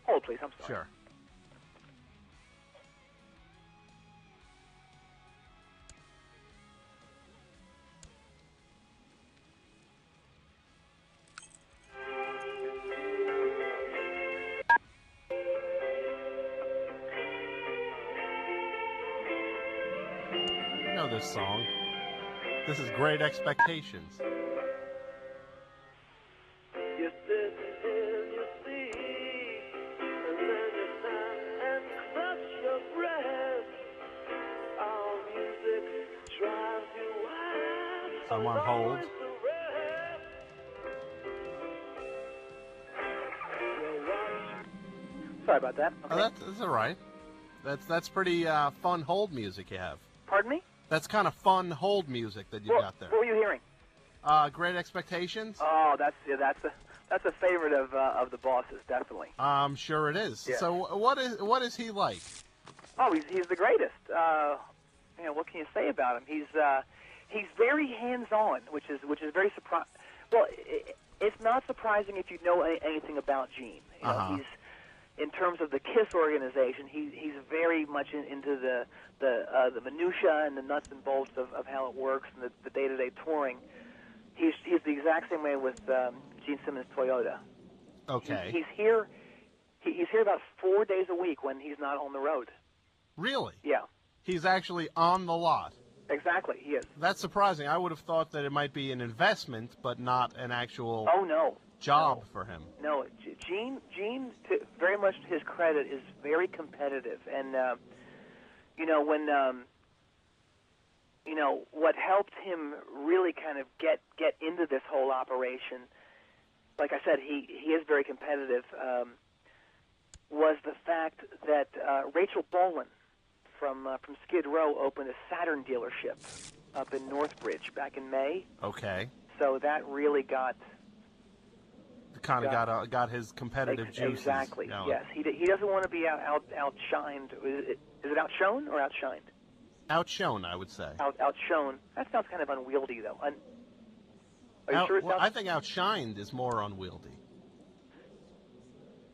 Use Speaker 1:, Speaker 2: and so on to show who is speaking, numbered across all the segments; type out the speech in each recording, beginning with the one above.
Speaker 1: Hold, please. I'm sorry.
Speaker 2: Sure. You know this song. This is Great Expectations.
Speaker 3: You sit in your seat, and then you sigh and clutch your breath. Our music drives you wild.
Speaker 2: So I'm on hold.
Speaker 3: Along with the rest. You'll watch.
Speaker 1: Sorry about that. Okay.
Speaker 2: Oh, that's all right. That's pretty fun hold music you have.
Speaker 1: Pardon me?
Speaker 2: That's kind of fun hold music that you got there.
Speaker 1: What were you hearing?
Speaker 2: Great Expectations.
Speaker 1: Oh, that's a favorite of the boss's, definitely.
Speaker 2: I'm sure it is.
Speaker 1: Yeah.
Speaker 2: So what is he like?
Speaker 1: Oh, he's the greatest. What can you say about him? He's very hands-on, which is very surprising. Well, it's not surprising if you know anything about Gene. You know, he's, in terms of the KISS organization, he's very much into the minutia and the nuts and bolts of how it works and the day-to-day touring. He's the exact same way with Gene Simmons Toyota.
Speaker 2: Okay.
Speaker 1: He's here about 4 days a week when he's not on the road.
Speaker 2: Really?
Speaker 1: Yeah.
Speaker 2: He's actually on the lot.
Speaker 1: Exactly, he is.
Speaker 2: That's surprising. I would have thought that it might be an investment, but not an actual job for him.
Speaker 1: No, Gene, very much to his credit, is very competitive. And, what helped him really kind of get into this whole operation, like I said, he is very competitive, was the fact that Rachel Bolan from Skid Row opened a Saturn dealership up in Northbridge back in May.
Speaker 2: Okay.
Speaker 1: So that really got
Speaker 2: his competitive juices.
Speaker 1: Exactly.
Speaker 2: You know.
Speaker 1: Yes. He doesn't want to be outshined. Is it outshone or outshined?
Speaker 2: Outshone, I would say.
Speaker 1: Outshone. That sounds kind of unwieldy, though. Are you sure?
Speaker 2: I think outshined is more unwieldy.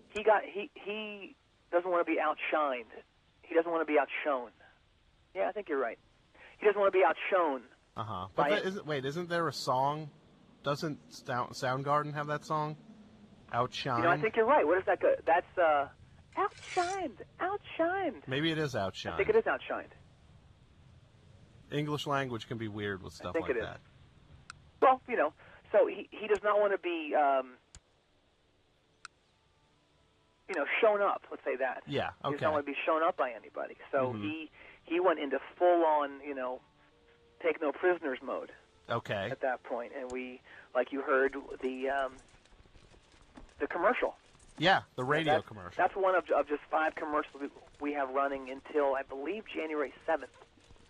Speaker 1: He doesn't want to be outshined. He doesn't want to be outshone. Yeah, I think you're right. He doesn't want to be outshone.
Speaker 2: But isn't there a song? Doesn't Soundgarden have that song? Outshine.
Speaker 1: I think you're right. What does that go? That's outshined.
Speaker 2: Maybe it is outshined.
Speaker 1: I think it is outshined.
Speaker 2: English language can be weird with stuff like that.
Speaker 1: Well, so he does not want to be, shown up. Let's say that.
Speaker 2: Yeah. Okay.
Speaker 1: He does not want to be shown up by anybody. So he went into full-on, take no prisoners mode.
Speaker 2: Okay.
Speaker 1: At that point, and we, like you heard, the commercial.
Speaker 2: Yeah, the radio commercial.
Speaker 1: That's one of just 5 commercials we have running until, I believe, January 7th.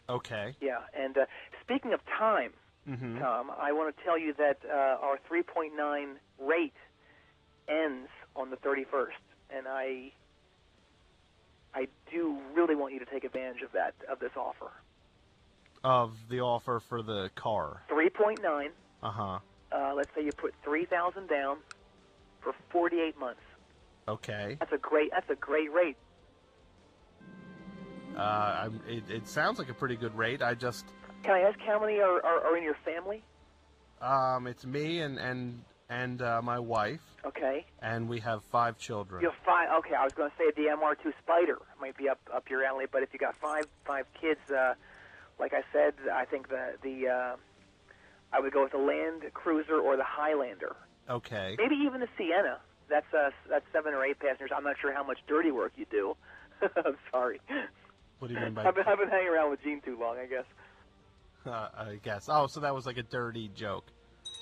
Speaker 2: Okay.
Speaker 1: Yeah, and speaking of time, Tom, I want to tell you that our 3.9 rate ends on the 31st, and I do really want you to take advantage of this offer.
Speaker 2: Of the offer for the car.
Speaker 1: 3.9.
Speaker 2: Let's
Speaker 1: say you put $3,000 down for 48 months.
Speaker 2: Okay.
Speaker 1: That's a great rate.
Speaker 2: It sounds like a pretty good rate. Can
Speaker 1: I ask how many are in your family?
Speaker 2: It's me and my wife.
Speaker 1: Okay.
Speaker 2: And we have 5 children.
Speaker 1: You have 5. Okay, I was going to say a DMR2 Spider might be up your alley, but if you got five kids, like I said, I think I would go with the Land Cruiser or the Highlander.
Speaker 2: Okay.
Speaker 1: Maybe even the Sienna. That's 7 or 8 passengers. I'm not sure how much dirty work you do. I'm sorry.
Speaker 2: What do you mean by?
Speaker 1: I've been hanging around with Gene too long, I guess.
Speaker 2: I guess. Oh, so that was like a dirty joke,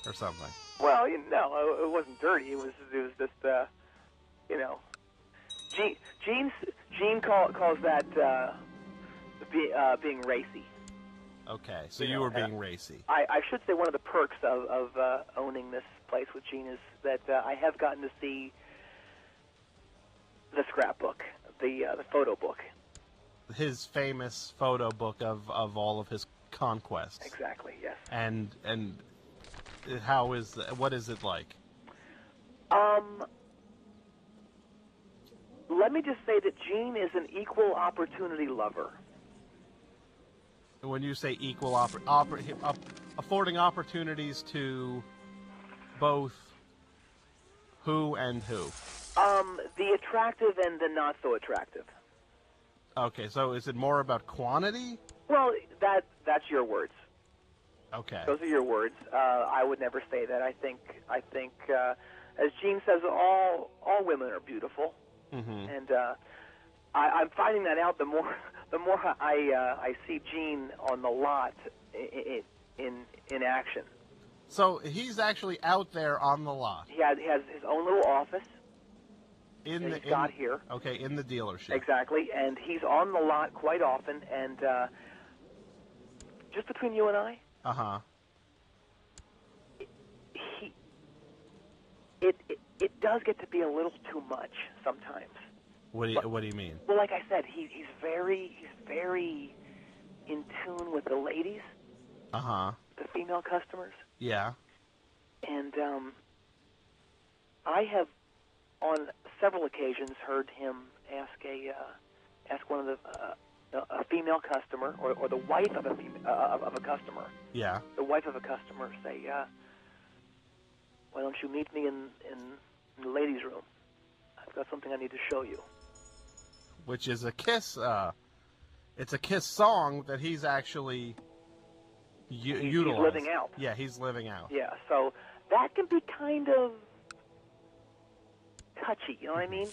Speaker 2: or something.
Speaker 1: Well, no, it wasn't dirty. It was just, Gene calls that being racy.
Speaker 2: Okay, so you were being racy.
Speaker 1: I should say one of the perks of owning this place with Gene is that I have gotten to see the scrapbook, the photo book.
Speaker 2: His famous photo book of all of his conquests.
Speaker 1: Exactly, yes.
Speaker 2: And what is it like?
Speaker 1: let me just say that Gene is an equal opportunity lover.
Speaker 2: When you say equal affording opportunities to both who and who?
Speaker 1: The attractive and the not so attractive.
Speaker 2: Okay, so is it more about quantity?
Speaker 1: Well, that's your words.
Speaker 2: Okay.
Speaker 1: Those are your words. I would never say that. I think, as Gene says, all women are beautiful, and I'm finding that out the more I see Gene on the lot in action.
Speaker 2: So he's actually out there on the lot.
Speaker 1: He has his own little office. He's got here.
Speaker 2: Okay, in the dealership.
Speaker 1: Exactly, and he's on the lot quite often. And just between you and I, it does get to be a little too much sometimes.
Speaker 2: What do you mean?
Speaker 1: Well, like I said, he's very in tune with the ladies. The female customers.
Speaker 2: Yeah.
Speaker 1: And I have on several occasions heard him ask one of a female customer or the wife of a customer.
Speaker 2: Yeah.
Speaker 1: The wife of a customer say, "Why don't you meet me in the ladies' room? I've got something I need to show you."
Speaker 2: Which is a Kiss. It's a Kiss song that he's actually utilized.
Speaker 1: He's living out.
Speaker 2: Yeah, he's living out.
Speaker 1: Yeah, so that can be kind of touchy. You know what I mean?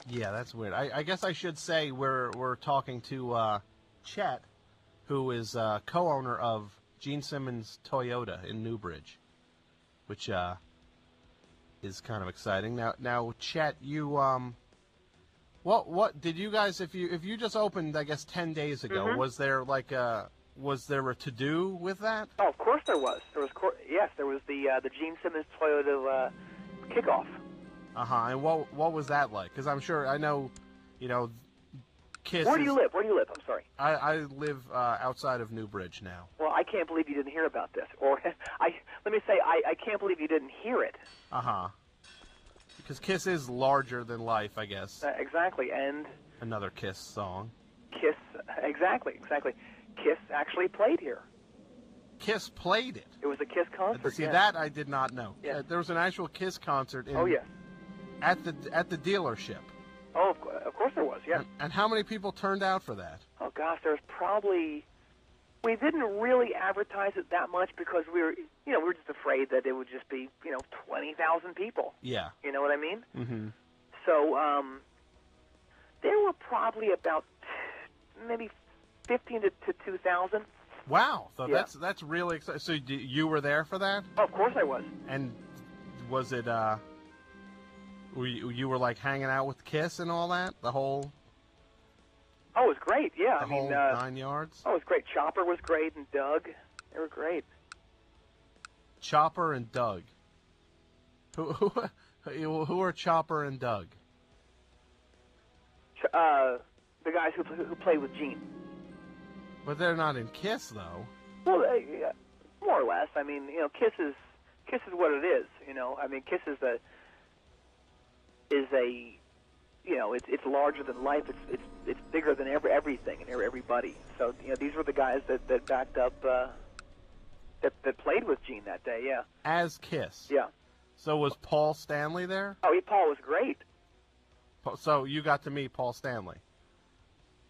Speaker 2: Yeah, that's weird. I guess I should say we're talking to Chet, who is co-owner of Gene Simmons Toyota in Newbridge, which is kind of exciting. Now, Chet, you what did you guys if you just opened, I guess, 10 days ago? Was there a to-do with that?
Speaker 1: Oh, of course there was. There was the Gene Simmons Toyota kickoff.
Speaker 2: And what was that like? Because I'm sure I know, Kiss.
Speaker 1: Where do you live? I'm sorry.
Speaker 2: I live outside of Newbridge now.
Speaker 1: Well, I can't believe you didn't hear about this. Or let me say, I can't believe you didn't hear it.
Speaker 2: Because Kiss is larger than life, I guess.
Speaker 1: Exactly, and
Speaker 2: another Kiss song.
Speaker 1: Kiss, exactly. Kiss actually played here.
Speaker 2: Kiss played it.
Speaker 1: It was a Kiss concert.
Speaker 2: See, that I did not know.
Speaker 1: Yeah.
Speaker 2: There was an actual Kiss concert.
Speaker 1: Yes.
Speaker 2: At the dealership.
Speaker 1: Oh, of course there was. Yeah.
Speaker 2: And how many people turned out for that?
Speaker 1: Oh gosh, there's probably. We didn't really advertise it that much because we were just afraid that it would just be 20,000 people.
Speaker 2: Yeah.
Speaker 1: You know what I mean?
Speaker 2: Mm-hmm.
Speaker 1: So there were probably about maybe 15 to 2,000.
Speaker 2: Wow. So that's really exciting. So you were there for that?
Speaker 1: Oh, of course I was.
Speaker 2: And was it you were like hanging out with Kiss and all that? The whole.
Speaker 1: Oh, it was great. Yeah,
Speaker 2: the whole 9 yards.
Speaker 1: Oh, it was great. Chopper was great, and Doug. They were great.
Speaker 2: Chopper and Doug. Who are Chopper and Doug?
Speaker 1: The guys who played with Gene.
Speaker 2: But they're not in Kiss, though.
Speaker 1: Well, more or less. I mean, Kiss is what it is. I mean, Kiss is a it's larger than life. It's bigger than everything and everybody. So these were the guys that backed up that played with Gene that day. Yeah.
Speaker 2: As Kiss.
Speaker 1: Yeah.
Speaker 2: So was Paul Stanley there?
Speaker 1: Oh, Paul was great.
Speaker 2: So you got to meet Paul Stanley?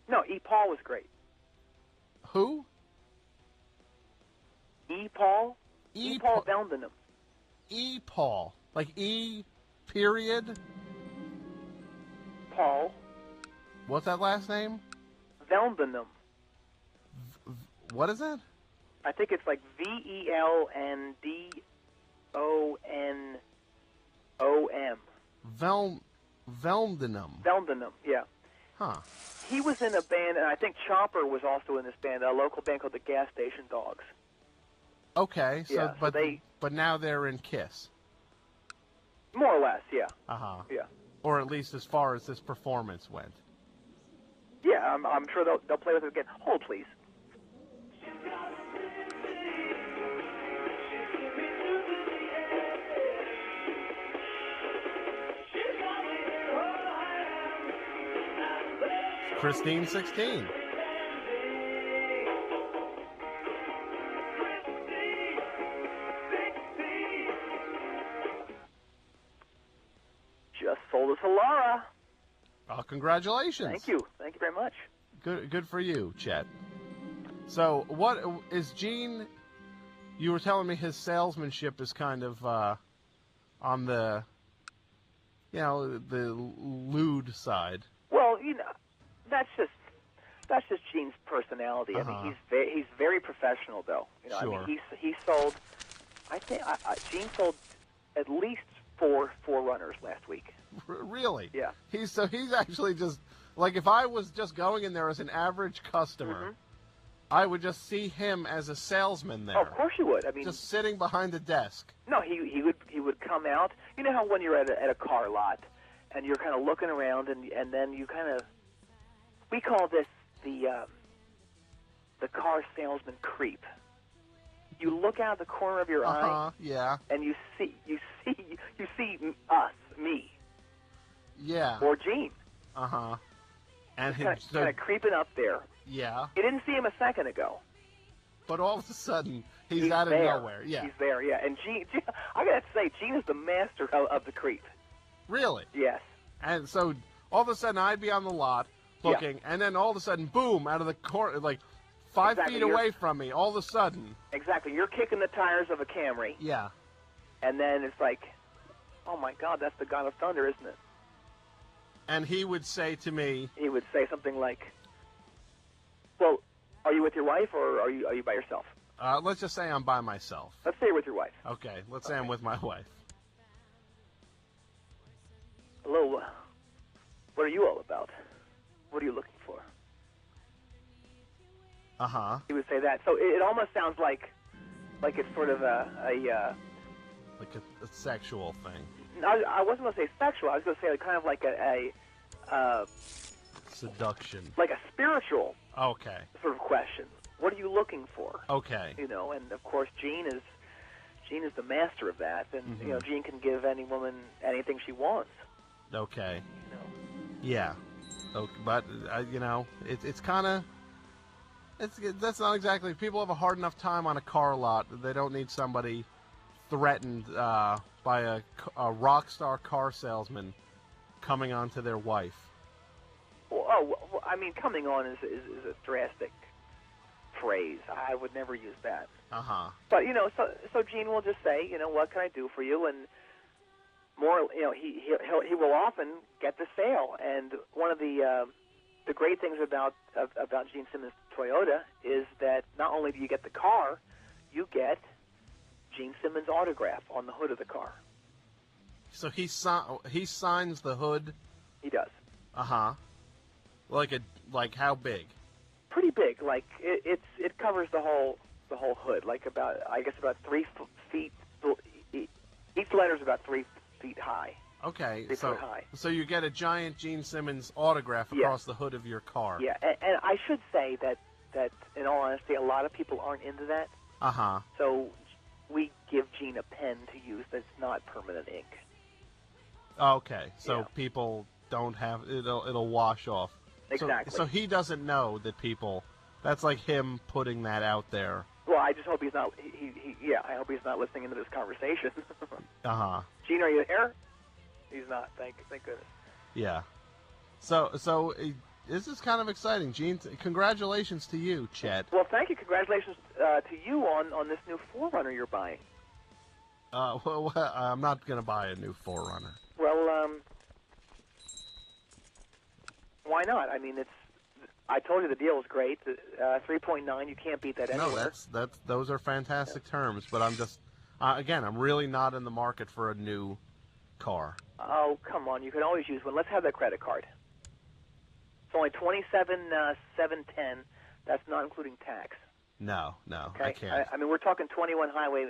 Speaker 1: No, Paul was great.
Speaker 2: Who?
Speaker 1: Paul?
Speaker 2: Paul
Speaker 1: Veldenham.
Speaker 2: Paul. Like E period?
Speaker 1: Paul.
Speaker 2: What's that last name?
Speaker 1: Veldenham.
Speaker 2: What is it?
Speaker 1: I think it's like VELNDONOM.
Speaker 2: Veldenham.
Speaker 1: Veldenham, yeah.
Speaker 2: Huh.
Speaker 1: He was in a band, and I think Chopper was also in this band, a local band called the Gas Station Dogs.
Speaker 2: Okay,
Speaker 1: yeah,
Speaker 2: but now they're in Kiss.
Speaker 1: More or less, yeah. Yeah.
Speaker 2: Or at least as far as this performance went.
Speaker 1: Yeah, I'm sure they'll play with it again. Hold, please.
Speaker 2: Christine 16.
Speaker 1: Just sold us a Laura.
Speaker 2: Oh, congratulations.
Speaker 1: Thank you. Thank you very much.
Speaker 2: Good for you, Chet. So, what is Gene? You were telling me his salesmanship is kind of on the, the lewd side.
Speaker 1: Well, that's just Gene's personality. I
Speaker 2: Uh-huh.
Speaker 1: mean, he's very professional, though.
Speaker 2: Sure.
Speaker 1: I mean, he sold. I think Gene sold at least four runners last week.
Speaker 2: Really?
Speaker 1: Yeah.
Speaker 2: He's actually just like, if I was just going in there as an average customer, I would just see him as a salesman there.
Speaker 1: Oh, of course you would. I mean,
Speaker 2: Just sitting behind the desk.
Speaker 1: no, he would come out. You know how when you're at a car lot and you're kind of looking around and then you kind of, we call this the car salesman creep. You look out the corner of your eye
Speaker 2: Yeah.
Speaker 1: and you see us, me,
Speaker 2: Yeah.
Speaker 1: or Gene,
Speaker 2: And
Speaker 1: kind of creeping up there.
Speaker 2: yeah.
Speaker 1: You didn't see him a second ago.
Speaker 2: But all of a sudden, he's out of
Speaker 1: there.
Speaker 2: nowhere. Yeah.
Speaker 1: He's there. Yeah, and Gene I gotta say, Gene is the master of the creep.
Speaker 2: Really?
Speaker 1: Yes.
Speaker 2: And so all of a sudden, I'd be on the lot looking, and then all of a sudden, boom, out of the corner, like 5
Speaker 1: Exactly,
Speaker 2: feet away from me, all of a sudden.
Speaker 1: Exactly. You're kicking the tires of a Camry,
Speaker 2: Yeah.
Speaker 1: and then it's like, oh my God, that's the God of Thunder, isn't it?
Speaker 2: And he would say to me,
Speaker 1: He would say something like, "Well, are you with your wife or are you by yourself?"
Speaker 2: let's just say I'm by myself.
Speaker 1: Let's say you're with your wife.
Speaker 2: Okay, let's say I'm with my wife.
Speaker 1: Hello. What are you all about? What are you looking for? He would say that. So it almost sounds like it's sort of a
Speaker 2: Like a sexual thing.
Speaker 1: I wasn't going to say sexual. I was going to say kind of like a
Speaker 2: Seduction.
Speaker 1: like a spiritual
Speaker 2: Okay.
Speaker 1: sort of question. What are you looking for?
Speaker 2: Okay.
Speaker 1: And of course Gene is the master of that, and Gene can give any woman anything she wants.
Speaker 2: Okay. Yeah. Okay, but it's kind of that's not exactly. People have a hard enough time on a car lot. They don't need somebody threatened by a rock star car salesman coming on to their wife.
Speaker 1: Well, I mean, coming on is a drastic phrase. I would never use that. But so Gene will just say, what can I do for you? And more, he will often get the sale. And one of the great things about Gene Simmons Toyota is that not only do you get the car, you get Gene Simmons' autograph on the hood of the car.
Speaker 2: So he signs the hood.
Speaker 1: He does.
Speaker 2: Like how big?
Speaker 1: Pretty big. Like it covers the whole hood. Like about 3 feet. Each letter's about 3 feet high.
Speaker 2: Okay,
Speaker 1: 3 foot high.
Speaker 2: So you get a giant Gene Simmons autograph across the hood of your car.
Speaker 1: Yeah, and I should say that in all honesty, a lot of people aren't into that. So we give Gene a pen to use that's not permanent ink.
Speaker 2: Okay, so people don't have it'll wash off.
Speaker 1: Exactly.
Speaker 2: So he doesn't know that people. That's like him putting that out there.
Speaker 1: Well, I just hope he's not. I hope he's not listening into this conversation. Gene, are you there? He's not. Thank goodness.
Speaker 2: Yeah. So this is kind of exciting, Gene. Congratulations to you, Chet.
Speaker 1: Well, thank you. Congratulations to you on this new 4Runner you're buying.
Speaker 2: Well, I'm not going to buy a new 4Runner.
Speaker 1: Well, why not? I mean, I told you the deal is great. 3.9, you can't beat that anywhere.
Speaker 2: No, those are fantastic terms. But I'm just, again, I'm really not in the market for a new car.
Speaker 1: Oh, come on! You can always use one. Let's have that credit card. It's only $27,710. That's not including tax.
Speaker 2: No,
Speaker 1: Okay?
Speaker 2: I can't.
Speaker 1: I mean, we're talking 21 highway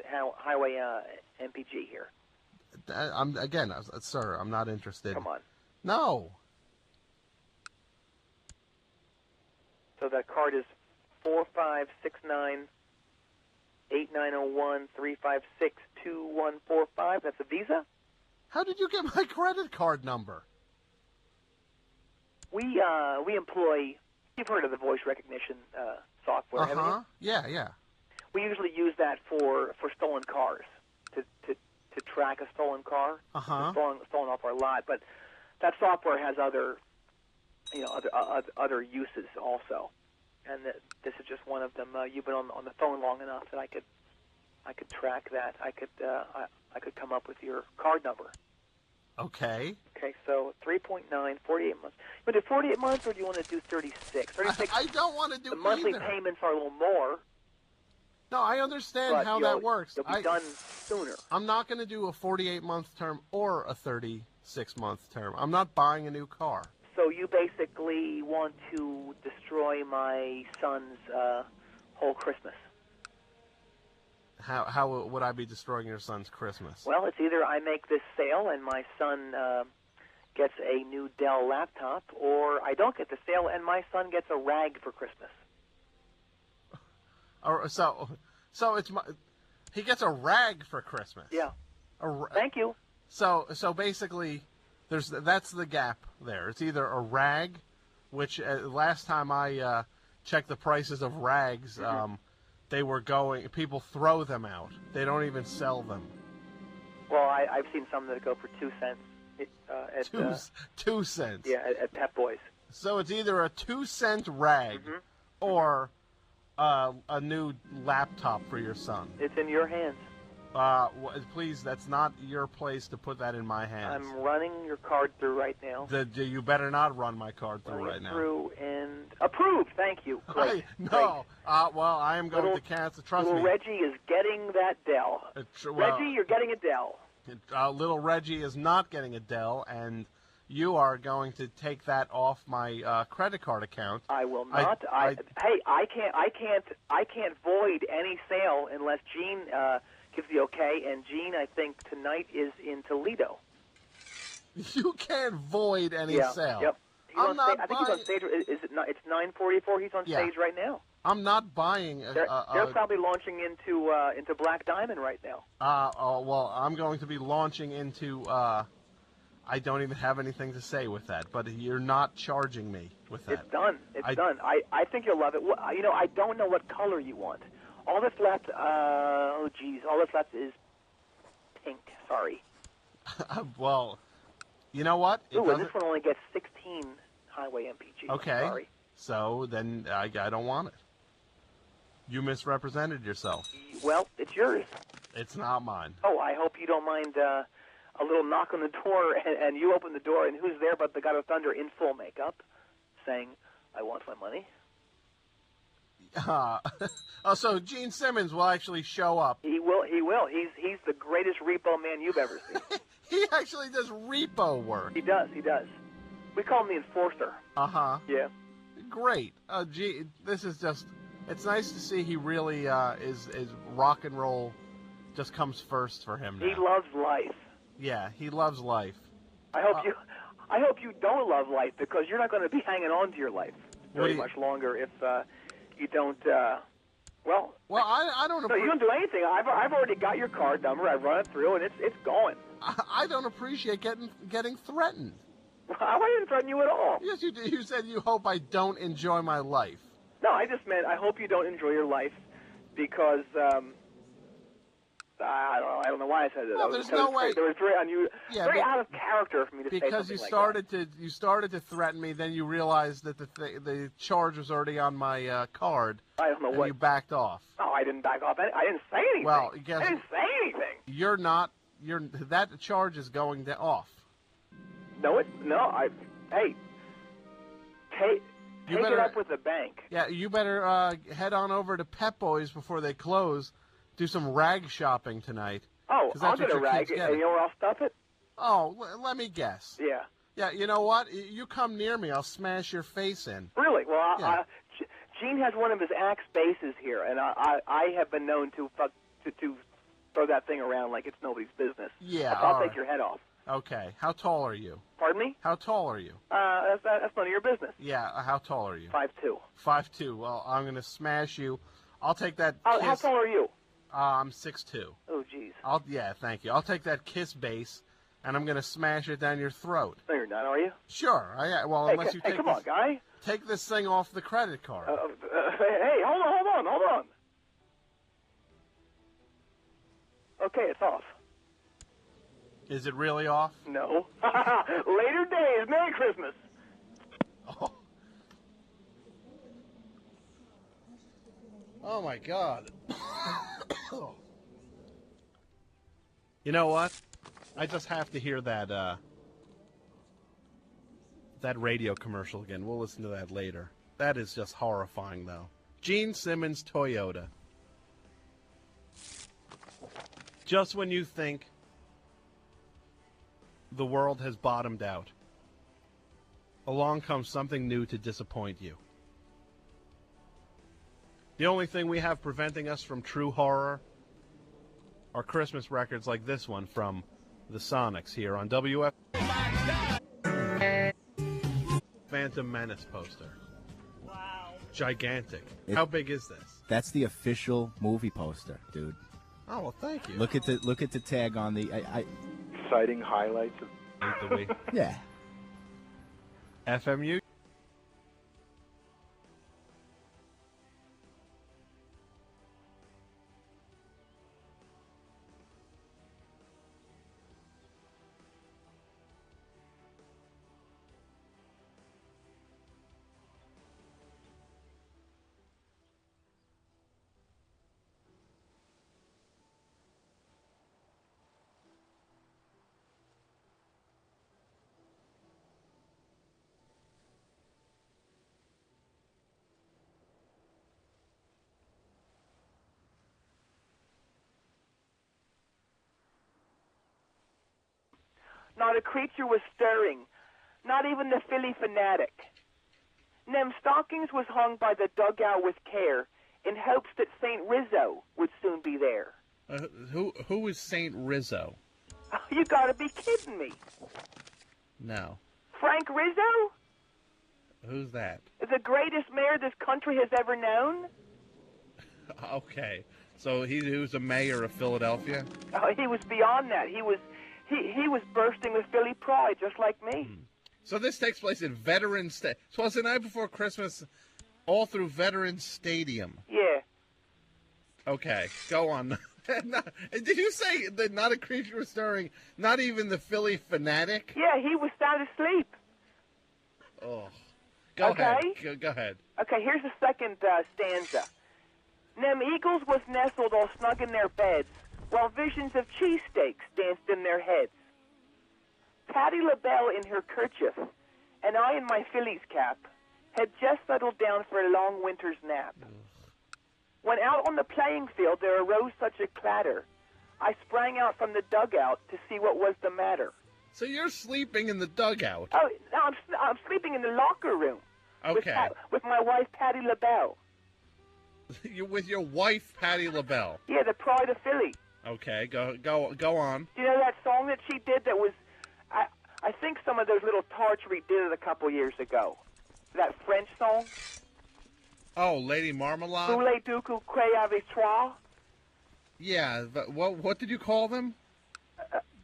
Speaker 1: MPG here.
Speaker 2: Sir, I'm not interested.
Speaker 1: Come on.
Speaker 2: No.
Speaker 1: So that card is 4569-8901-356-2145. That's a Visa?
Speaker 2: How did you get my credit card number?
Speaker 1: We employ. You've heard of the voice recognition software, haven't you?
Speaker 2: Yeah.
Speaker 1: We usually use that for stolen cars to track a stolen car, stolen off our lot. But that software has other uses also, and this is just one of them. You've been on the phone long enough that I could track that. I could come up with your card number.
Speaker 2: Okay.
Speaker 1: Okay, so 3.9, 48 months. You want to do 48 months, or do you want to do 36? 36.
Speaker 2: I don't want to do
Speaker 1: the monthly
Speaker 2: either.
Speaker 1: payments are a little more.
Speaker 2: No, I understand
Speaker 1: but
Speaker 2: how that works.
Speaker 1: You'll be done sooner.
Speaker 2: I'm not going to do a 48-month term or a 36-month term. I'm not buying a new car.
Speaker 1: So you basically want to destroy my son's whole Christmas.
Speaker 2: How would I be destroying your son's Christmas?
Speaker 1: Well, it's either I make this sale and my son gets a new Dell laptop, or I don't get the sale and my son gets a rag for Christmas.
Speaker 2: So he gets a rag for Christmas.
Speaker 1: Yeah. Thank you.
Speaker 2: So basically, that's the gap there. It's either a rag, which last time I checked the prices of rags. They were people throw them out. They don't even sell them.
Speaker 1: Well, I've seen some that go for 2 cents.
Speaker 2: 2 cents?
Speaker 1: Yeah, at Pep Boys.
Speaker 2: So it's either a 2-cent rag or a new laptop for your son.
Speaker 1: It's in your hands.
Speaker 2: Please, that's not your place to put that in my hands.
Speaker 1: I'm running your card through right now.
Speaker 2: You better not run my card through right now.
Speaker 1: Through and approved. Thank you. Great.
Speaker 2: No. Well, I am going to cancel. Trust me.
Speaker 1: Little Reggie is getting that Dell. Reggie, you're getting a Dell.
Speaker 2: Little Reggie is not getting a Dell, and you are going to take that off my credit card account.
Speaker 1: I will not. I can't void any sale unless Gene gives the okay, and Gene, I think, tonight is in Toledo.
Speaker 2: You can't void any sale.
Speaker 1: Yep. I think he's on stage. Is it not? It's 9:44. He's on stage right now.
Speaker 2: I'm not buying.
Speaker 1: They're probably launching into Black Diamond right now.
Speaker 2: Well, I'm going to be launching into. I don't even have anything to say with that, but you're not charging me with that.
Speaker 1: It's done. It's done. I think you'll love it. Well, I don't know what color you want. All that's left, all that's left is pink. Sorry.
Speaker 2: Well, you know what?
Speaker 1: And this one only gets 16 highway MPG.
Speaker 2: Okay.
Speaker 1: Sorry.
Speaker 2: So then I don't want it. You misrepresented yourself.
Speaker 1: Well, it's yours.
Speaker 2: It's not mine.
Speaker 1: Oh, I hope you don't mind a little knock on the door, and you open the door, and who's there but the God of Thunder in full makeup, saying, "I want my money."
Speaker 2: So Gene Simmons will actually show up.
Speaker 1: He will. He's the greatest repo man you've ever seen.
Speaker 2: He actually does repo work.
Speaker 1: He does. We call him the enforcer.
Speaker 2: Yeah. Great. Gee, this is just. It's nice to see he really is rock and roll. Just comes first for him now.
Speaker 1: He loves life.
Speaker 2: Yeah, he loves life.
Speaker 1: I hope you don't love life, because you're not going to be hanging on to your life very much longer if you don't. Well,
Speaker 2: I don't.
Speaker 1: No, you don't do anything. I've already got your card number. I run it through, and it's going.
Speaker 2: I don't appreciate getting threatened.
Speaker 1: I didn't threaten you at all.
Speaker 2: Yes, you did. You said you hope I don't enjoy my life.
Speaker 1: No, I just meant I hope you don't enjoy your life, because I don't know why I said that.
Speaker 2: No, there's no way.
Speaker 1: It was very unusual, very out of character for me to say something like that.
Speaker 2: Because you started to threaten me, then you realized that the charge was already on my card.
Speaker 1: I don't know
Speaker 2: and you backed off.
Speaker 1: No, I didn't back off. I didn't say anything.
Speaker 2: Well,
Speaker 1: I didn't say anything.
Speaker 2: That charge is going off.
Speaker 1: Hey, take it up with the bank.
Speaker 2: Yeah, you better head on over to Pep Boys before they close. Do some rag shopping tonight.
Speaker 1: Oh, I'll get a rag, and you know where I'll stuff it?
Speaker 2: Oh, let me guess.
Speaker 1: Yeah.
Speaker 2: Yeah, you know what? You come near me, I'll smash your face in.
Speaker 1: Really? Well, Gene has one of his axe bases here, and I have been known to throw that thing around like it's nobody's business.
Speaker 2: Yeah,
Speaker 1: I'll take your head off.
Speaker 2: Okay. How tall are you?
Speaker 1: Pardon me?
Speaker 2: How tall are you?
Speaker 1: That's none of your business.
Speaker 2: Yeah, how tall are you?
Speaker 1: 5'2".
Speaker 2: 5'2". Well, I'm going to smash you. I'll take that kiss.
Speaker 1: How tall are you?
Speaker 2: I'm 6'2".
Speaker 1: Oh, jeez.
Speaker 2: Thank you. I'll take that kiss base, and I'm going to smash it down your throat.
Speaker 1: No, you're not, are you?
Speaker 2: Sure. Well,
Speaker 1: Hey,
Speaker 2: unless you take
Speaker 1: come
Speaker 2: this,
Speaker 1: on, guy.
Speaker 2: take this thing off the credit card.
Speaker 1: Hey, hold on. Okay, it's off.
Speaker 2: Is it really off?
Speaker 1: No. Later days. Merry Christmas.
Speaker 2: Oh. Oh my God. You know what? I just have to hear that that radio commercial again. We'll listen to that later. That is just horrifying, though. Gene Simmons Toyota. Just when you think the world has bottomed out, along comes something new to disappoint you. The only thing we have preventing us from true horror are Christmas records like this one from the Sonics here on WF. Phantom Menace poster.
Speaker 4: Wow.
Speaker 2: Gigantic. How big is this?
Speaker 5: That's the official movie poster, dude.
Speaker 2: Oh, well, thank you.
Speaker 5: Look at the tag on the.
Speaker 6: Exciting highlights of
Speaker 2: the week.
Speaker 5: Yeah.
Speaker 2: FMU.
Speaker 1: Not a creature was stirring, not even the Philly fanatic. Nem stockings was hung by the dugout with care, in hopes that St. Rizzo would soon be there.
Speaker 2: Who is Saint Rizzo?
Speaker 1: You gotta be kidding me.
Speaker 2: No.
Speaker 1: Frank Rizzo?
Speaker 2: Who's that?
Speaker 1: The greatest mayor this country has ever known?
Speaker 2: Okay. So he was a mayor of Philadelphia?
Speaker 1: He was beyond that. He was bursting with Philly pride, just like me.
Speaker 2: So this takes place in Veterans Stadium. So it's the night before Christmas, all through Veterans Stadium.
Speaker 1: Yeah.
Speaker 2: Okay, go on. Did you say that not a creature was stirring, not even the Philly fanatic?
Speaker 1: Yeah, he was sound asleep.
Speaker 2: Oh. Go ahead. Go ahead.
Speaker 1: Okay, here's the second stanza. Nem eagles was nestled all snug in their beds, while visions of cheesesteaks danced in their heads. Patti LaBelle in her kerchief, and I in my Phillies cap, had just settled down for a long winter's nap. When out on the playing field there arose such a clatter, I sprang out from the dugout to see what was the matter.
Speaker 2: So you're sleeping in the dugout?
Speaker 1: Oh, no, I'm sleeping in the locker room.
Speaker 2: Okay.
Speaker 1: With my wife, Patti LaBelle.
Speaker 2: You're with your wife, Patti LaBelle?
Speaker 1: Yeah, the pride of Philly.
Speaker 2: Okay, go on.
Speaker 1: Do you know that song that she did that was, I think some of those little tarts redid it a couple years ago. That French song?
Speaker 2: Oh, Lady Marmalade?
Speaker 1: Voulez-vous que crée avec toi?
Speaker 2: Yeah, but what did you call them?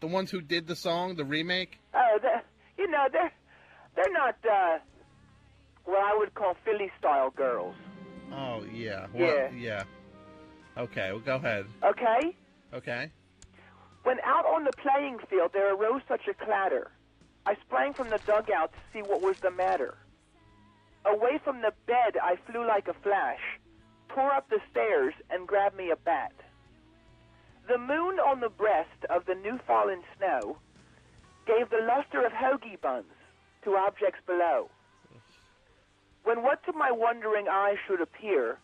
Speaker 2: The ones who did the song, the remake?
Speaker 1: Oh, they're not what I would call Philly-style girls.
Speaker 2: Oh, yeah. Well, yeah. Okay, well, go ahead.
Speaker 1: Okay?
Speaker 2: Okay.
Speaker 1: When out on the playing field there arose such a clatter, I sprang from the dugout to see what was the matter. Away from the bed I flew like a flash, tore up the stairs, and grabbed me a bat. The moon on the breast of the new-fallen snow gave the luster of hoagie buns to objects below. When what to my wondering eyes should appear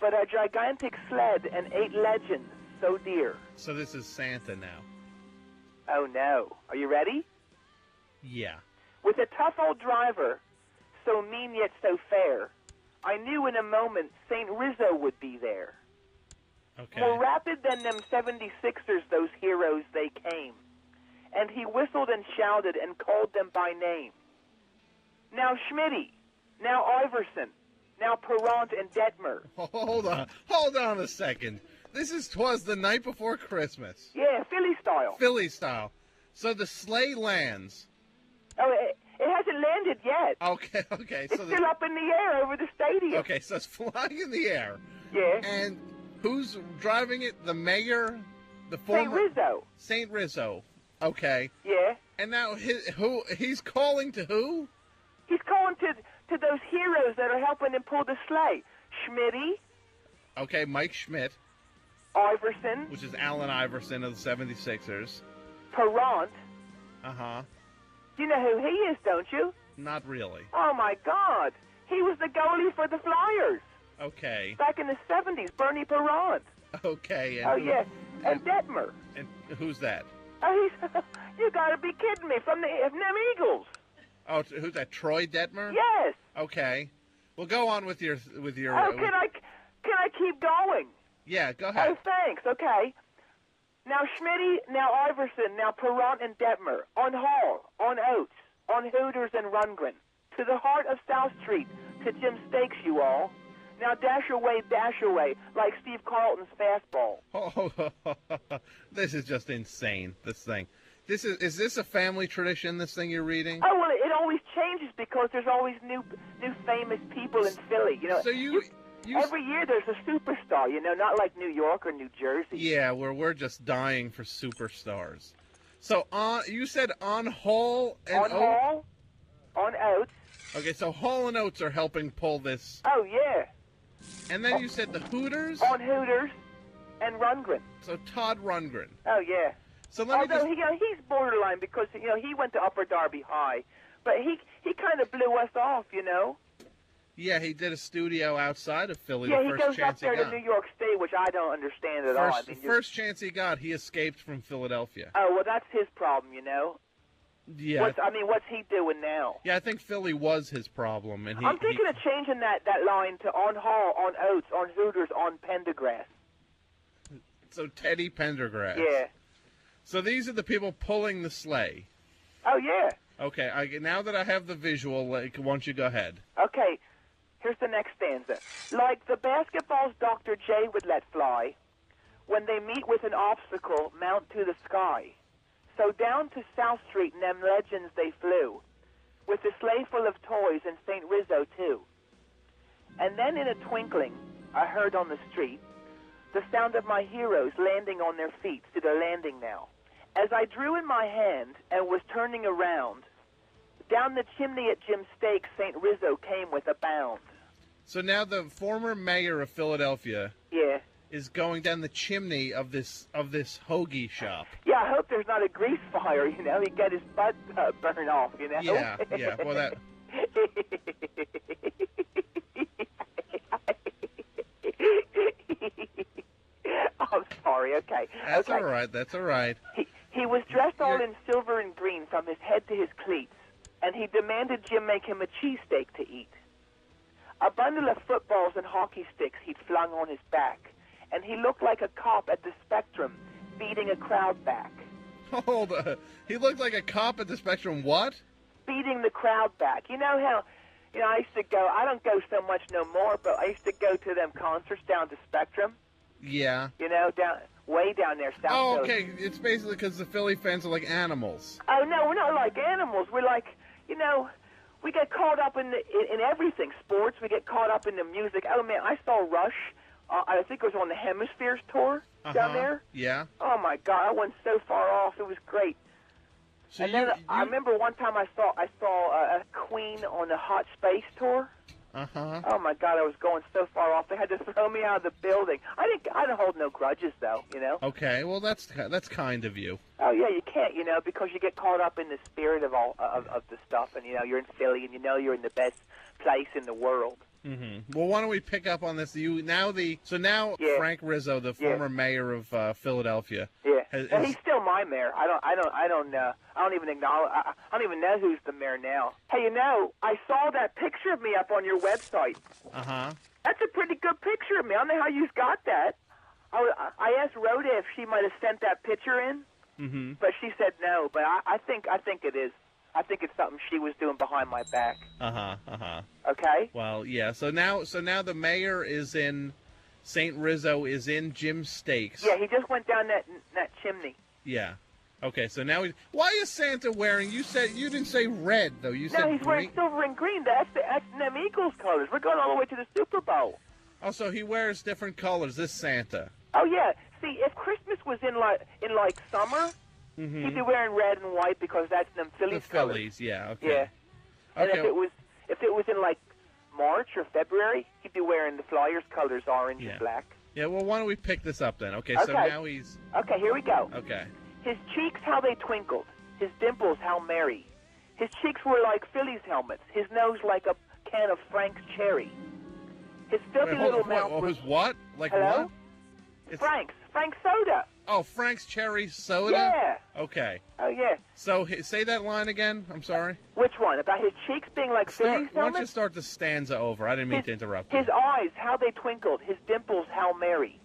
Speaker 1: but a gigantic sled and 8 legends so dear.
Speaker 2: So this is Santa now.
Speaker 1: Oh, no. Are you ready?
Speaker 2: Yeah.
Speaker 1: With a tough old driver, so mean yet so fair, I knew in a moment St. Rizzo would be there.
Speaker 2: Okay.
Speaker 1: More rapid than them 76ers, those heroes, they came. And he whistled and shouted and called them by name. Now Schmitty, now Iverson, now Perrant and Detmer.
Speaker 2: Hold on a second. This is 'Twas the Night Before Christmas.
Speaker 1: Yeah, Philly style.
Speaker 2: Philly style. So the sleigh lands.
Speaker 1: Oh, it hasn't landed yet.
Speaker 2: Okay.
Speaker 1: It's still up in the air over the stadium.
Speaker 2: Okay, so it's flying in the air.
Speaker 1: Yeah.
Speaker 2: And who's driving it? The mayor? The former...
Speaker 1: St. Rizzo.
Speaker 2: St. Rizzo. Okay.
Speaker 1: Yeah.
Speaker 2: And now he's calling to who?
Speaker 1: He's calling to those heroes that are helping him pull the sleigh. Schmitty.
Speaker 2: Okay, Mike Schmidt.
Speaker 1: Iverson.
Speaker 2: Which is Allen Iverson of the 76ers.
Speaker 1: Perrant.
Speaker 2: Uh-huh.
Speaker 1: You know who he is, don't you?
Speaker 2: Not really.
Speaker 1: Oh, my God. He was the goalie for the Flyers.
Speaker 2: Okay.
Speaker 1: Back in the 70s, Bernie Perrant.
Speaker 2: Okay.
Speaker 1: Oh, yeah. And Detmer.
Speaker 2: And who's that?
Speaker 1: Oh, you got to be kidding me. From them Eagles.
Speaker 2: Oh, who's that? Troy Detmer?
Speaker 1: Yes.
Speaker 2: Okay. Well, go on with your.
Speaker 1: Oh, can I keep going?
Speaker 2: Yeah, go ahead.
Speaker 1: Oh, thanks. Okay. Now Schmitty, now Iverson, now Perrant and Detmer, on Hall, on Oates, on Hooters and Rundgren, to the heart of South Street, to Jim Stakes, you all. Now dash away, like Steve Carlton's fastball.
Speaker 2: Oh, this is just insane, this thing. Is this a family tradition, this thing you're reading?
Speaker 1: Oh, well, it always changes because there's always new famous people in Philly, you know.
Speaker 2: So
Speaker 1: every year there's a superstar, you know, not like New York or New Jersey.
Speaker 2: Yeah, we're just dying for superstars. So you said on Hall and Oates?
Speaker 1: On Hall, on Oates.
Speaker 2: Okay, so Hall and Oates are helping pull this.
Speaker 1: Oh, yeah.
Speaker 2: And then you said the Hooters?
Speaker 1: On Hooters and Rundgren.
Speaker 2: So Todd Rundgren.
Speaker 1: Oh, yeah.
Speaker 2: So let me just...
Speaker 1: he's borderline because, you know, he went to Upper Darby High. But he kind of blew us off, you know.
Speaker 2: Yeah, he did a studio outside of Philly.
Speaker 1: Yeah,
Speaker 2: the first
Speaker 1: he goes
Speaker 2: chance
Speaker 1: up there
Speaker 2: he got.
Speaker 1: to New York State, which I don't understand at all. I mean,
Speaker 2: first chance he got, he escaped from Philadelphia.
Speaker 1: Oh, well, that's his problem, you know.
Speaker 2: Yeah.
Speaker 1: What's he doing now?
Speaker 2: Yeah, I think Philly was his problem, and
Speaker 1: I'm thinking of changing that line to on Hall, on Oates, on Hooters, on Pendergrass.
Speaker 2: So Teddy Pendergrass.
Speaker 1: Yeah.
Speaker 2: So these are the people pulling the sleigh.
Speaker 1: Oh, yeah.
Speaker 2: Okay, now that I have the visual, why don't you go ahead?
Speaker 1: Okay, here's the next stanza. Like the basketball's Dr. J would let fly, when they meet with an obstacle, mount to the sky. So down to South Street and them legends they flew, with a sleigh full of toys and St. Rizzo, too. And then in a twinkling, I heard on the street the sound of my heroes landing on their feet to the landing now. As I drew in my hand and was turning around, down the chimney at Jim Stakes, St. Rizzo came with a bound.
Speaker 2: So now the former mayor of Philadelphia is going down the chimney of this hoagie shop.
Speaker 1: Yeah, I hope there's not a grease fire, you know. He'd get his butt burned off, you know.
Speaker 2: Yeah. Well, that...
Speaker 1: I'm sorry, okay.
Speaker 2: That's all right, that's all right.
Speaker 1: He was dressed all in silver and green from his head to his cleats, and he demanded Jim make him a cheesesteak to eat. A bundle of footballs and hockey sticks he'd flung on his back, and he looked like a cop at the Spectrum beating a crowd back.
Speaker 2: Hold on. He looked like a cop at the Spectrum what?
Speaker 1: Beating the crowd back. You know how, you know, I used to go, I don't go so much no more, but I used to go to them concerts down to Spectrum.
Speaker 2: Yeah.
Speaker 1: You know, way down there, South
Speaker 2: Oh,
Speaker 1: Coast.
Speaker 2: okay. It's basically because the Philly fans are like animals.
Speaker 1: Oh, no, we're not like animals. We're like, you know, we get caught up in everything. Sports, we get caught up in the music. Oh, man, I saw Rush. I think it was on the Hemispheres tour down there.
Speaker 2: Yeah.
Speaker 1: Oh, my God, I went so far off. It was great.
Speaker 2: So
Speaker 1: and then I remember one time I saw a Queen on the Hot Space tour.
Speaker 2: Uh-huh.
Speaker 1: Oh my God, I was going so far off. They had to throw me out of the building. I don't hold no grudges though, you know.
Speaker 2: Okay, well that's kind of you.
Speaker 1: Oh yeah, you can't, you know, because you get caught up in the spirit of all of the stuff, and you know you're in Philly, and you know you're in the best place in the world.
Speaker 2: Mm-hmm. Well, why don't we pick up on this? Frank Rizzo, the former mayor of Philadelphia.
Speaker 1: Yeah, and he's still my mayor. I don't even acknowledge. I don't even know who's the mayor now. Hey, you know, I saw that picture of me up on your website.
Speaker 2: Uh-huh.
Speaker 1: That's a pretty good picture of me. I don't know how you got that. I asked Rhoda if she might have sent that picture in, but she said no. But I think it is. I think it's something she was doing behind my back. Okay.
Speaker 2: Well, yeah. So now the mayor is in St. Rizzo is in Jim Stakes.
Speaker 1: Yeah, he just went down that chimney.
Speaker 2: Yeah. Okay, so now why is Santa wearing? You didn't say red though. You said
Speaker 1: No, he's wearing
Speaker 2: green.
Speaker 1: silver and green. That's them Eagles colors. We're going all the way to the Super Bowl.
Speaker 2: Oh, so he wears different colors. This Santa.
Speaker 1: Oh yeah. See, if Christmas was in like summer, he'd be wearing red and white because that's them Phillies
Speaker 2: The
Speaker 1: colors.
Speaker 2: Phillies, yeah. Okay.
Speaker 1: Yeah. And
Speaker 2: Okay.
Speaker 1: if it was in like March or February, he'd be wearing the Flyers colors, orange and black.
Speaker 2: Yeah. Well, why don't we pick this up then? Okay. So
Speaker 1: Okay.
Speaker 2: now he's.
Speaker 1: Okay, here we go.
Speaker 2: Okay.
Speaker 1: His cheeks, how they twinkled. His dimples, how merry. His cheeks were like Phillies helmets. His nose like a can of Frank's cherry. His filthy
Speaker 2: Wait, hold
Speaker 1: little
Speaker 2: on,
Speaker 1: mouth
Speaker 2: what,
Speaker 1: was...
Speaker 2: was what? Like
Speaker 1: Hello?
Speaker 2: what? It's,
Speaker 1: Frank's soda.
Speaker 2: Oh, Frank's cherry soda.
Speaker 1: Yeah.
Speaker 2: Okay.
Speaker 1: Oh, yeah.
Speaker 2: So say that line again. I'm sorry.
Speaker 1: Which one? About his cheeks being like Phillies
Speaker 2: Why don't you
Speaker 1: helmets?
Speaker 2: start the stanza over? I didn't mean to interrupt you.
Speaker 1: His eyes, how they twinkled. His dimples, how merry.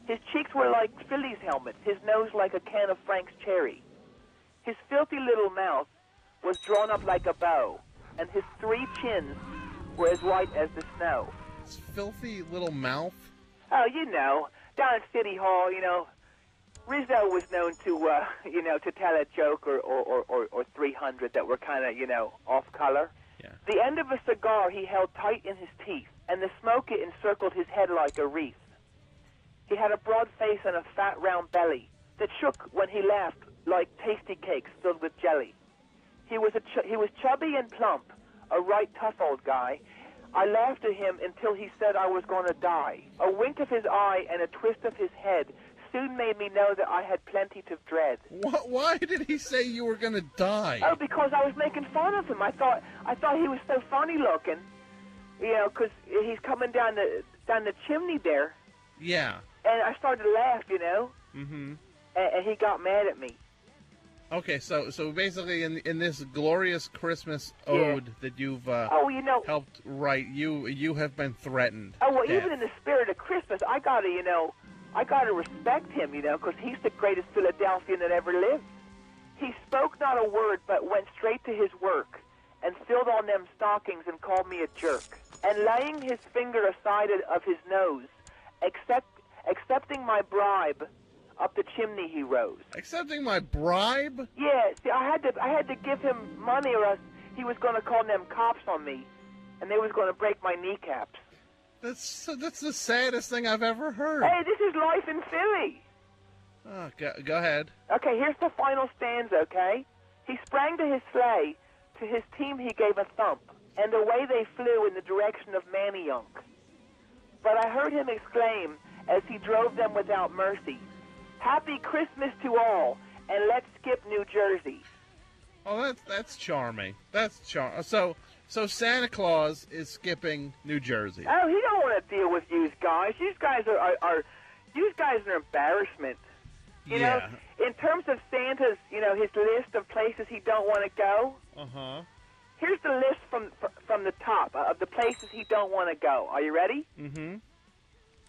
Speaker 1: His cheeks were like Phillies helmets. His nose like a can of Frank's cherry. His filthy little mouth was drawn up like a bow, and his 3 chins were as white as the snow.
Speaker 2: His filthy little mouth.
Speaker 1: Oh, you know, down at City Hall, you know, Rizzo was known to, to tell a joke or 300 that were kind of, off color.
Speaker 2: Yeah.
Speaker 1: The end of a cigar he held tight in his teeth, and the smoke it encircled his head like a wreath. He had a broad face and a fat, round belly that shook when he laughed like tasty cakes filled with jelly. He was chubby and plump, a right tough old guy. I laughed at him until he said I was going to die. A wink of his eye and a twist of his head soon made me know that I had plenty to dread.
Speaker 2: Why did he say you were going to die?
Speaker 1: Oh, because I was making fun of him. I thought he was so funny looking, because he's coming down the chimney there.
Speaker 2: Yeah.
Speaker 1: And I started to laugh,
Speaker 2: Mm-hmm.
Speaker 1: And he got mad at me.
Speaker 2: Okay, so basically in this glorious Christmas ode that you've helped write, you have been threatened.
Speaker 1: Oh, well,
Speaker 2: death.
Speaker 1: even in the spirit of Christmas, I gotta respect him, because he's the greatest Philadelphian that ever lived. He spoke not a word, but went straight to his work, and filled on them stockings and called me a jerk. And laying his finger aside of his nose, accepting my bribe, up the chimney he rose.
Speaker 2: Accepting my bribe?
Speaker 1: Yeah, see, I had to give him money, or else he was going to call them cops on me, and they was going to break my kneecaps.
Speaker 2: That's the saddest thing I've ever heard.
Speaker 1: Hey, this is life in Philly.
Speaker 2: Oh, go ahead.
Speaker 1: Okay, here's the final stanza, okay? He sprang to his sleigh. To his team he gave a thump, and away they flew in the direction of Manayunk. But I heard him exclaim, as he drove them without mercy, "Happy Christmas to all, and let's skip New Jersey."
Speaker 2: Oh, that's charming. That's charming. So Santa Claus is skipping New Jersey.
Speaker 1: Oh, he don't want to deal with you guys. You guys are an embarrassment. You know, in terms of Santa's, his list of places he don't want to go.
Speaker 2: Uh-huh.
Speaker 1: Here's the list from the top of the places he don't want to go. Are you ready?
Speaker 2: Mm-hmm.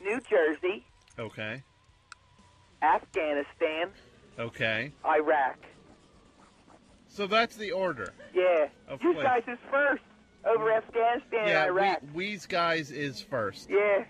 Speaker 1: New Jersey.
Speaker 2: Okay.
Speaker 1: Afghanistan.
Speaker 2: Okay.
Speaker 1: Iraq.
Speaker 2: So that's the order.
Speaker 1: Yeah.
Speaker 2: Of
Speaker 1: You
Speaker 2: place.
Speaker 1: guys is first over Afghanistan and Iraq.
Speaker 2: We's guys is first.
Speaker 1: Yeah.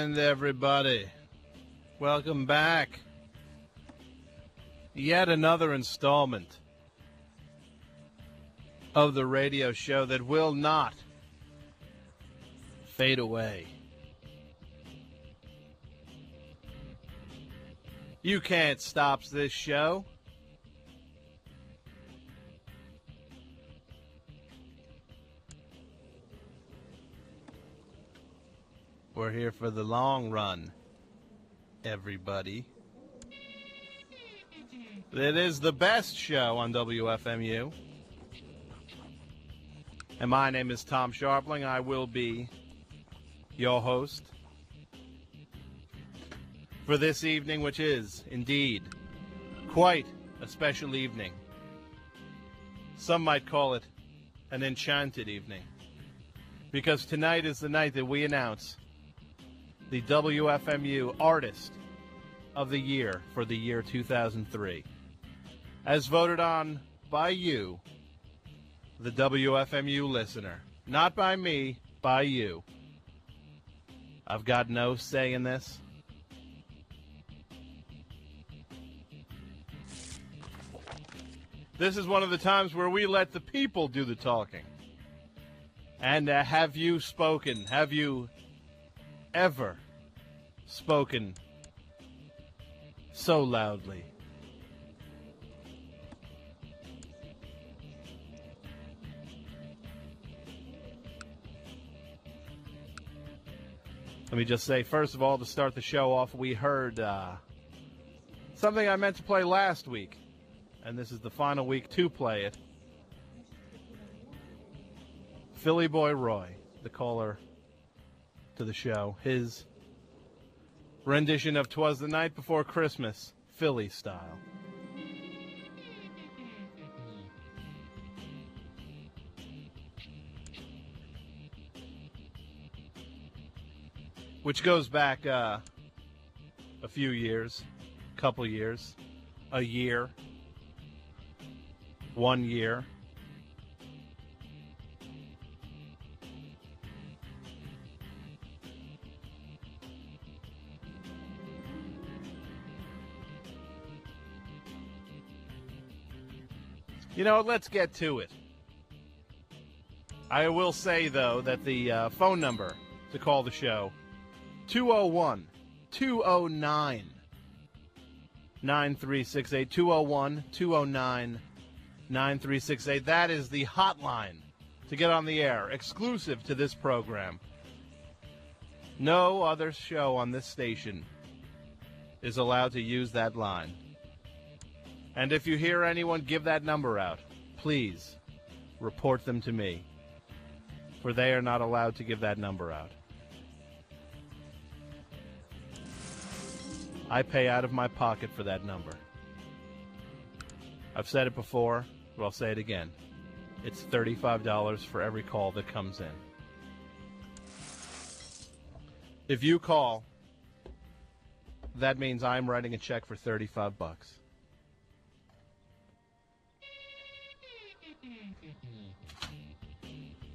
Speaker 2: And everybody, welcome back. Yet another installment of the radio show that will not Fade away. You can't stop this show. We're here for the long run, everybody. It is the best show on WFMU. And my name is Tom Sharpling. I will be your host for this evening, which is indeed quite a special evening. Some might call it an enchanted evening, because tonight is the night that we announce the WFMU Artist of the Year for the year 2003. As voted on by you, the WFMU listener. Not by me, by you. I've got no say in this. This is one of the times where we let the people do the talking. And have you spoken? Have you ever spoken so loudly? Let me just say, first of all, to start the show off, we heard something I meant to play last week, and this is the final week to play it. Philly Boy Roy, the caller to the show, his rendition of 'Twas the Night Before Christmas, Philly style. Which goes back a few years, couple years, a year, 1 year. You know, let's get to it. I will say, though, that the phone number to call the show, 201-209-9368, 201-209-9368. That is the hotline to get on the air, exclusive to this program. No other show on this station is allowed to use that line. And if you hear anyone give that number out, please report them to me, for they are not allowed to give that number out. I pay out of my pocket for that number. I've said it before, but I'll say it again. It's $35 for every call that comes in. If you call, that means I'm writing a check for $35.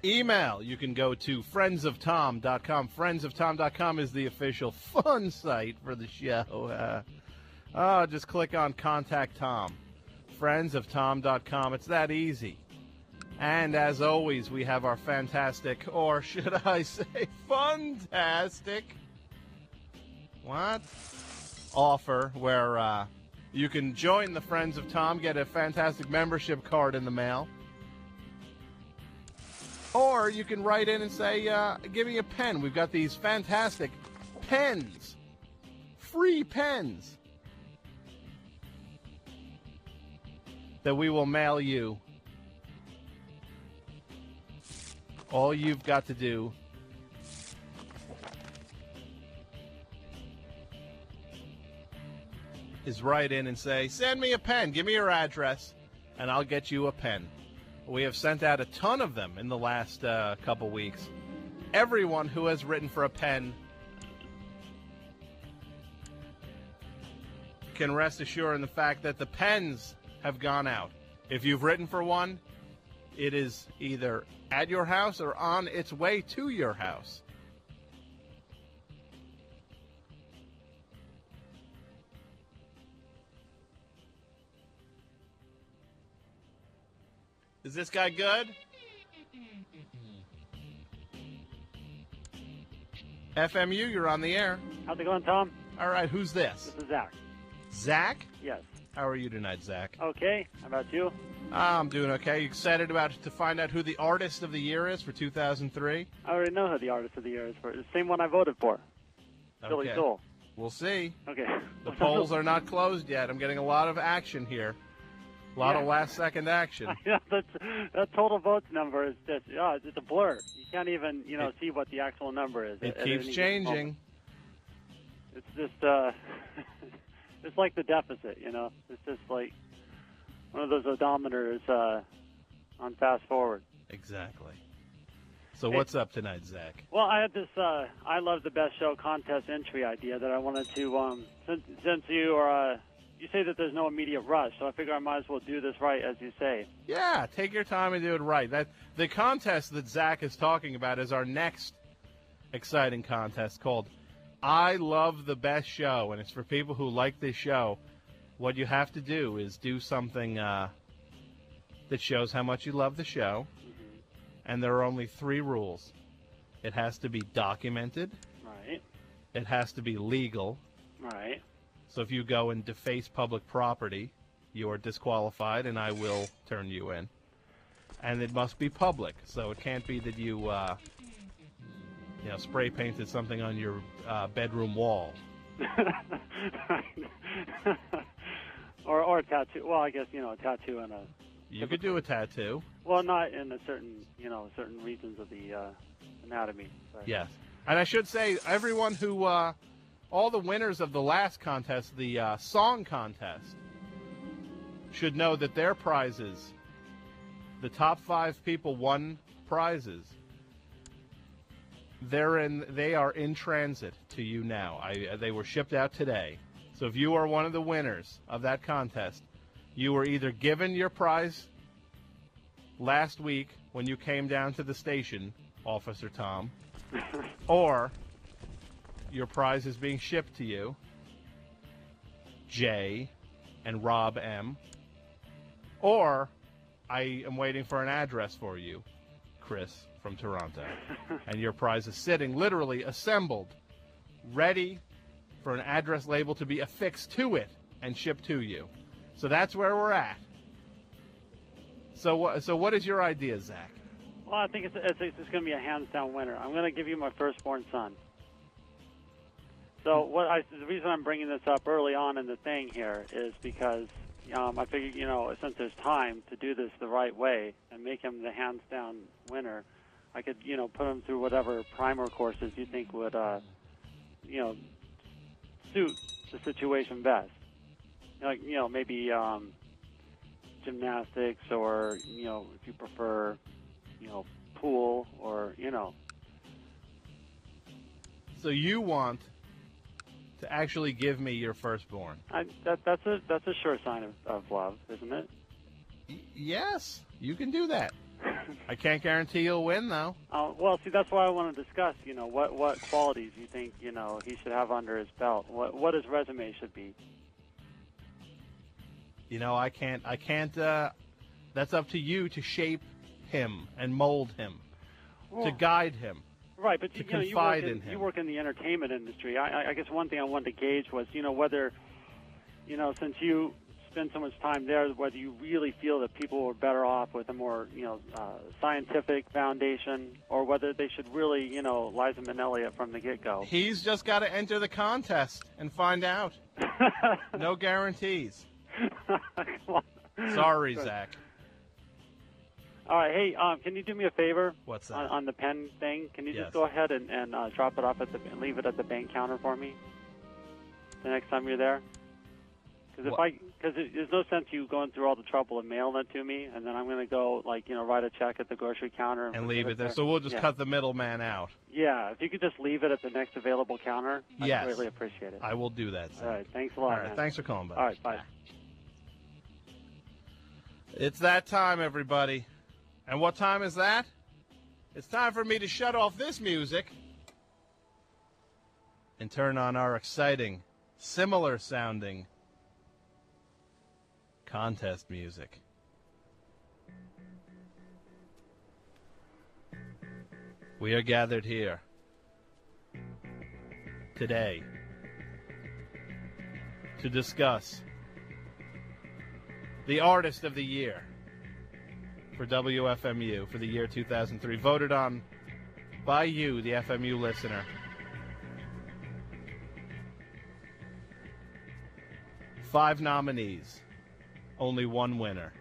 Speaker 2: Email, you can go to friendsoftom.com. Friendsoftom.com is the official fun site for the show. Just click on Contact Tom. Friendsoftom.com. It's that easy. And as always, we have our fantastic, or should I say funtastic, offer where you can join the Friends of Tom, get a fantastic membership card in the mail. Or you can write in and say, give me a pen. We've got these fantastic pens, free pens, that we will mail you. All you've got to do is write in and say, send me a pen, give me your address, and I'll get you a pen. We have sent out a ton of them in the last couple weeks. Everyone who has written for a pen can rest assured in the fact that the pens have gone out. If you've written for one, it is either at your house or on its way to your house. Is this guy good? WFMU, you're on the air.
Speaker 4: How's it going, Tom?
Speaker 2: All right, who's this?
Speaker 4: This is Zach.
Speaker 2: Zach?
Speaker 4: Yes.
Speaker 2: How are you tonight, Zach?
Speaker 4: Okay. How about you?
Speaker 2: I'm doing okay. You excited to find out who the artist of the year is for 2003?
Speaker 4: I already know who the artist of the year is for. It's the same one I voted for. Billy
Speaker 2: Okay.
Speaker 4: Joel.
Speaker 2: We'll see.
Speaker 4: Okay.
Speaker 2: The polls are not closed yet. I'm getting a lot of action here. A lot of last-second action.
Speaker 4: Yeah, that total votes number is just, it's a blur. You can't even, see what the actual number is.
Speaker 2: It
Speaker 4: at
Speaker 2: keeps
Speaker 4: any given
Speaker 2: changing.
Speaker 4: moment. It's just, it's like the deficit, It's just like one of those odometers on fast forward.
Speaker 2: Exactly. So what's up tonight, Zach?
Speaker 4: Well, I had this I Love the Best Show contest entry idea that I wanted to, since you say that there's no immediate rush, so I figure I might as well do this right, as you say.
Speaker 2: Yeah, take your time and do it right. The contest that Zach is talking about is our next exciting contest called I Love the Best Show, and it's for people who like this show. What you have to do is do something that shows how much you love the show, and there are only 3 rules. It has to be documented.
Speaker 4: Right.
Speaker 2: It has to be legal.
Speaker 4: Right.
Speaker 2: So if you go and deface public property, you are disqualified, and I will turn you in. And it must be public, so it can't be that you, spray painted something on your bedroom wall.
Speaker 4: or a tattoo. Well, I guess a tattoo and a.
Speaker 2: You could do a tattoo.
Speaker 4: Well, not in certain regions of the anatomy. But.
Speaker 2: Yes, and I should say, everyone who. All the winners of the last contest, the song contest, should know that their prizes, the top 5 people won prizes. They are in transit to you now. They were shipped out today. So if you are one of the winners of that contest, you were either given your prize last week when you came down to the station, Officer Tom, or your prize is being shipped to you, Jay and Rob M. Or I am waiting for an address for you, Chris from Toronto. And your prize is sitting, literally assembled, ready for an address label to be affixed to it and shipped to you. So that's where we're at. So what is your idea, Zach?
Speaker 4: Well, I think it's going to be a hands-down winner. I'm going to give you my firstborn son. So the reason I'm bringing this up early on in the thing here is because I figured, since there's time to do this the right way and make him the hands-down winner, I could, put him through whatever primer courses you think would, suit the situation best. Like, maybe gymnastics or, if you prefer, pool or,
Speaker 2: So you want to actually give me your firstborn?
Speaker 4: That's a sure sign of love, isn't it?
Speaker 2: Yes, you can do that. I can't guarantee you'll win, though.
Speaker 4: Well, see, that's why I want to discuss, what qualities you think, he should have under his belt, what his resume should be.
Speaker 2: I can't, that's up to you to shape him and mold him, to guide him.
Speaker 4: Right, but
Speaker 2: you
Speaker 4: work in the entertainment industry. I guess one thing I wanted to gauge was, whether, since you spend so much time there, whether you really feel that people are better off with a more, scientific foundation, or whether they should really, Liza Minnelli it from the get-go.
Speaker 2: He's just got to enter the contest and find out. No guarantees. Sorry, Zach.
Speaker 4: All right, hey, can you do me a favor?
Speaker 2: What's that?
Speaker 4: On the pen thing, can you
Speaker 2: Yes.
Speaker 4: just go ahead and drop it off leave it at the bank counter for me the next time you're there? Because there's no sense you going through all the trouble of mailing it to me, and then I'm going to go write a check at the grocery counter
Speaker 2: and leave it there. So we'll just cut the middleman out.
Speaker 4: Yeah, if you could just leave it at the next available counter, I'd greatly appreciate it.
Speaker 2: I will do that, Zach.
Speaker 4: All right, thanks a lot.
Speaker 2: All right,
Speaker 4: man.
Speaker 2: thanks for calling, buddy.
Speaker 4: All right, bye.
Speaker 2: It's that time, everybody. And what time is that? It's time for me to shut off this music and turn on our exciting, similar-sounding contest music. We are gathered here today to discuss the Artist of the Year for WFMU for the year 2003, voted on by you, the FMU listener. 5 nominees, only 1 winner.